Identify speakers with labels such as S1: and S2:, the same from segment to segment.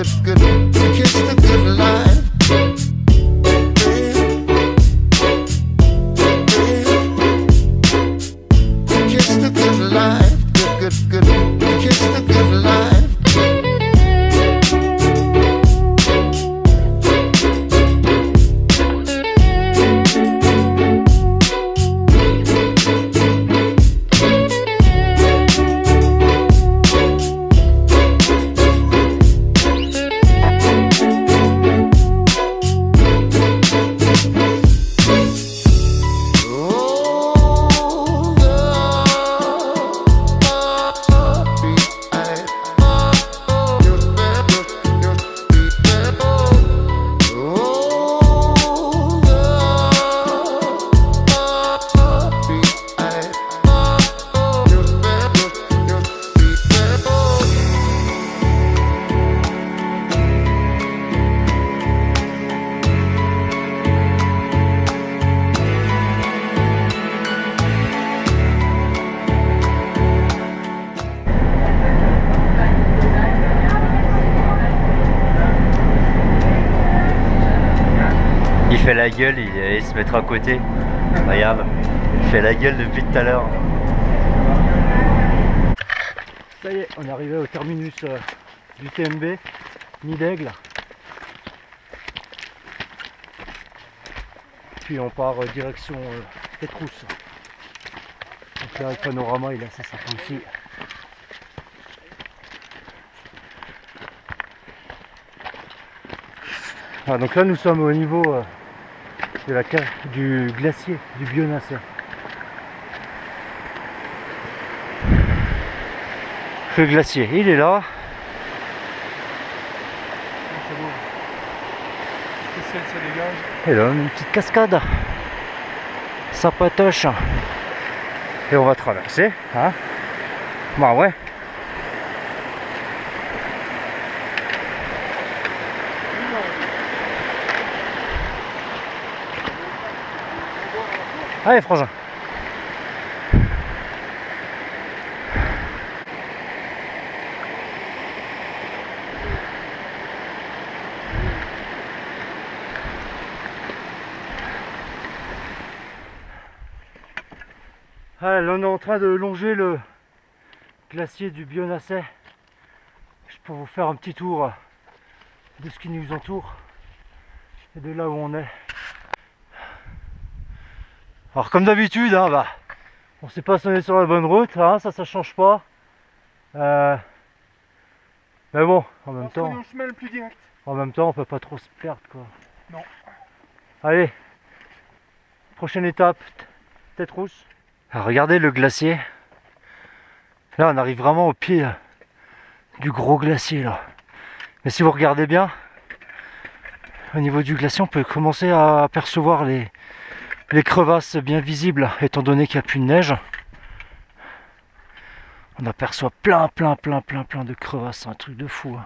S1: kiss the good life. Kiss the good life. Kiss the good life.
S2: Il fait la gueule, il se mettra à côté. Regarde, il fait la gueule depuis tout à l'heure. Ça y est, on est arrivé au terminus du TMB, Nid d'Aigle. Puis on part direction Pétrousse. Donc là, le panorama il est assez sympa aussi. Ah, donc là nous sommes au niveau du glacier du Bionacé. Le glacier il est là. Et là une petite cascade sympatoche. Et on va traverser, hein. Bah ouais. Allez frangin. Allez, là on est en train de longer le glacier du Bionacé. Je peux vous faire un petit tour de ce qui nous entoure et de là où on est. Alors comme d'habitude, hein, bah, on sait pas si on est sur la bonne route, hein, ça change pas. Mais bon, en même temps,
S3: le chemin le plus direct.
S2: En même temps, on peut pas trop se perdre quoi.
S3: Non.
S2: Allez, prochaine étape, tête rousse. Alors, regardez le glacier. Là, on arrive vraiment au pied du gros glacier là. Mais si vous regardez bien, au niveau du glacier, on peut commencer à apercevoir les crevasses bien visibles, étant donné qu'il n'y a plus de neige. On aperçoit plein de crevasses, c'est un truc de fou. Hein.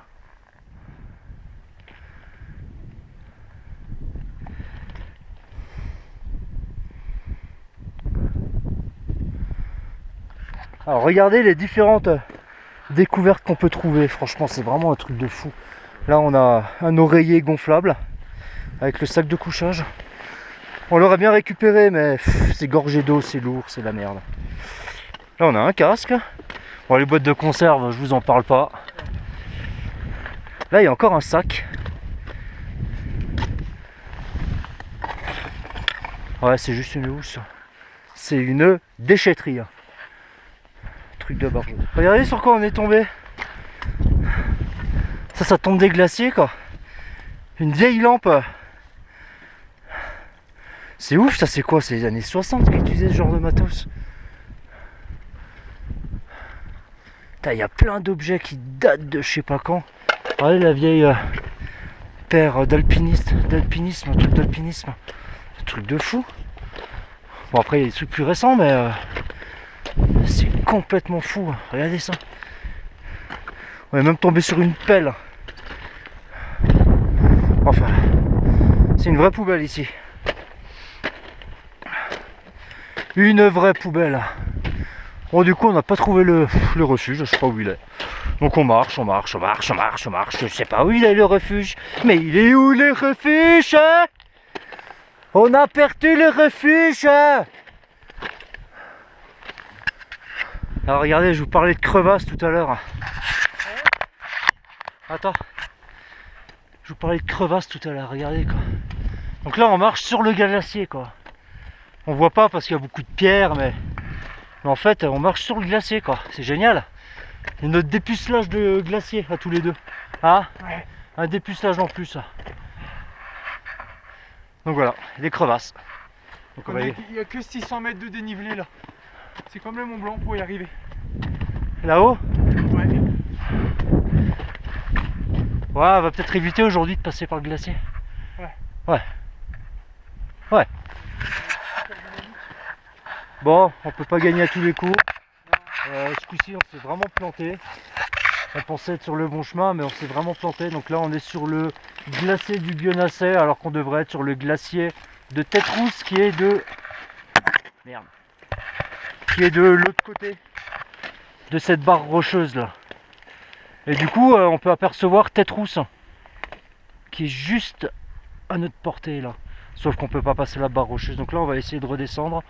S2: Alors regardez les différentes découvertes qu'on peut trouver, franchement c'est vraiment un truc de fou. Là on a un oreiller gonflable avec le sac de couchage. On l'aurait bien récupéré mais c'est gorgé d'eau, c'est lourd, c'est la merde. Là on a un casque. Bon les boîtes de conserve je vous en parle pas. Là il y a encore un sac. Ouais c'est juste une housse. C'est une déchetterie. Truc de barge. Regardez sur quoi on est tombé. Ça tombe des glaciers quoi. Une vieille lampe. C'est ouf ça, c'est quoi? C'est les années 60 qu'ils utilisaient ce genre de matos. Il y a plein d'objets qui datent de je sais pas quand. Regardez la vieille paire d'alpinisme, un truc d'alpinisme. Un truc de fou. Bon après il y a des trucs plus récents mais c'est complètement fou. Regardez ça. On est même tombé sur une pelle. Enfin, c'est une vraie poubelle ici. Une vraie poubelle. Bon du coup on n'a pas trouvé le refuge, je sais pas où il est. Donc on marche, on marche, on marche, on marche, on marche. Je sais pas où il est le refuge. Mais il est où le refuge, hein? On a perdu le refuge, hein? Alors regardez, je vous parlais de crevasses tout à l'heure. Attends. Je vous parlais de crevasses tout à l'heure, regardez quoi. Donc là on marche sur le glacier quoi. On voit pas parce qu'il y a beaucoup de pierres, mais en fait on marche sur le glacier quoi. C'est génial. Et notre dépucelage de glacier à tous les deux. Ah, ouais. Un dépucelage en plus. Donc voilà, des crevasses. Donc
S3: il n'y a que 600 mètres de dénivelé là. C'est comme le Mont Blanc pour y arriver.
S2: Là-haut?
S3: Ouais.
S2: Ouais, on va peut-être éviter aujourd'hui de passer par le glacier.
S3: Ouais.
S2: Ouais. Ouais. Bon, on peut pas gagner à tous les coups. Ce coup-ci, on s'est vraiment planté. On pensait être sur le bon chemin, mais on s'est vraiment planté. Donc là, on est sur le glacier du Bionasset, alors qu'on devrait être sur le glacier de Tête-Rousse, qui est de... Merde. Qui est de l'autre côté de cette barre rocheuse là. Et du coup, on peut apercevoir Tête-Rousse, qui est juste à notre portée là. Sauf qu'on peut pas passer la barre rocheuse. Donc là, on va essayer de redescendre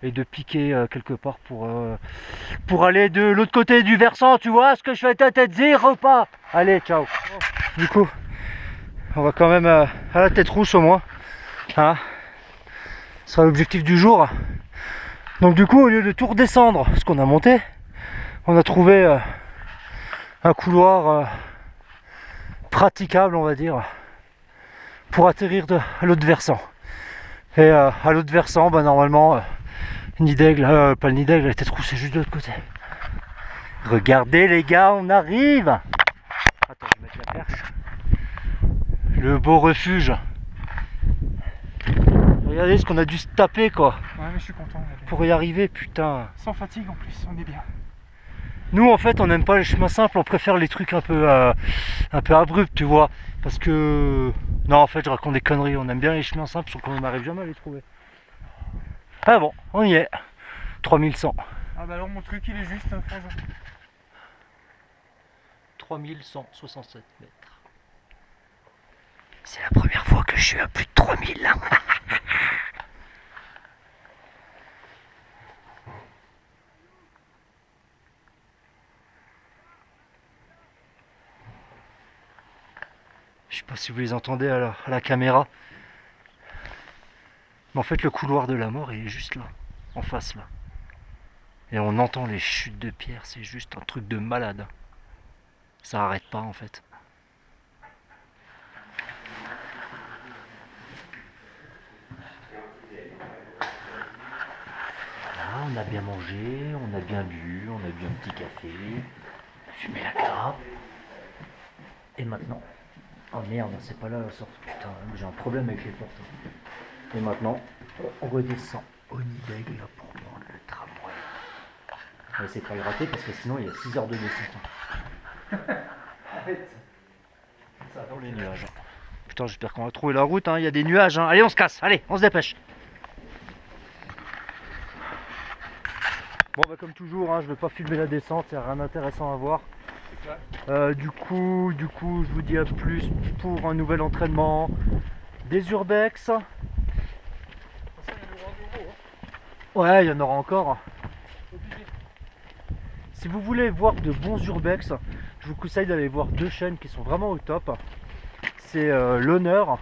S2: et de piquer quelque part pour aller de l'autre côté du versant. Tu vois ce que je fais te dire ou pas? Allez, ciao. Du coup, on va quand même à la Tête-Rousse au moins. Hein, ce sera l'objectif du jour. Donc du coup, au lieu de tout redescendre ce qu'on a monté, on a trouvé un couloir praticable, on va dire, pour atterrir à l'autre versant. Et à l'autre versant, bah, normalement, nid d'aigle, pas le nid d'aigle, la Tête-Rousse, c'est juste de l'autre côté. Regardez les gars, on arrive. Attends, je vais mettre la perche. Le beau refuge. Regardez ce qu'on a dû se taper quoi.
S3: Ouais, mais je suis content.
S2: Pour y arriver, putain.
S3: Sans fatigue en plus, on est bien.
S2: Nous en fait on n'aime pas les chemins simples, on préfère les trucs un peu abrupts, tu vois. Parce que... Non, en fait je raconte des conneries, on aime bien les chemins simples, sauf qu'on n'arrive jamais à les trouver. Ah bon, on y est. 3100.
S3: Ah bah alors mon truc il est juste, franchement.
S2: 3167 mètres. C'est la première fois que je suis à plus de 3000 là. Je sais pas si vous les entendez à la caméra. Mais en fait le couloir de la mort il est juste là, en face là. Et on entend les chutes de pierre, c'est juste un truc de malade. Ça arrête pas en fait. Voilà, on a bien mangé, on a bien bu, on a bu un petit café, on a fumé la clope. Et maintenant... Oh merde, c'est pas là la sorte, putain, j'ai un problème avec les portes. Et maintenant, on redescend au nid d'aigle pour prendre le tramway. On va essayer de pas le rater parce que sinon il y a 6 heures de descente. Arrête. Ça dans les nuages. Putain, j'espère qu'on va trouver la route, hein. Il y a des nuages. Hein. Allez, on se casse, allez, on se dépêche. Bon, bah comme toujours, hein, je vais pas filmer la descente, il n'y a rien d'intéressant à voir. Du coup, je vous dis à plus pour un nouvel entraînement des urbex. Ouais, il y en aura encore. Si vous voulez voir de bons urbex, je vous conseille d'aller voir deux chaînes qui sont vraiment au top. C'est l'Honneur.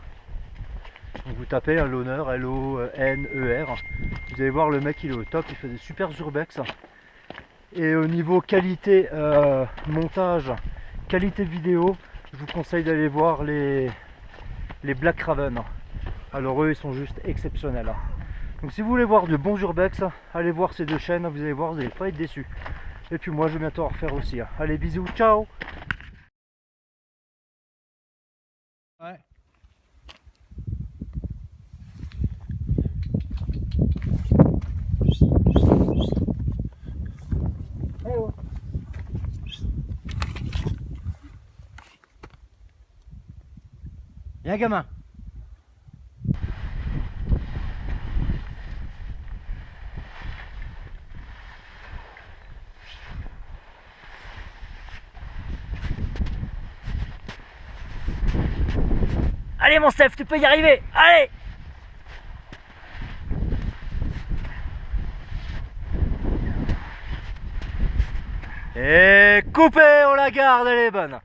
S2: Vous tapez l'Honneur, L-O-N-E-R. Vous allez voir le mec, il est au top, il fait des super urbex. Et au niveau qualité montage, qualité vidéo, je vous conseille d'aller voir les Black Raven. Alors eux ils sont juste exceptionnels. Donc si vous voulez voir de bons urbex, allez voir ces deux chaînes, vous allez voir, vous n'allez pas être déçus. Et puis moi je vais bientôt en refaire aussi. Allez, bisous, ciao.
S3: Ouais.
S2: Viens gamin. Allez mon Steph, tu peux y arriver. Allez. Et coupé, on la garde, elle est bonne.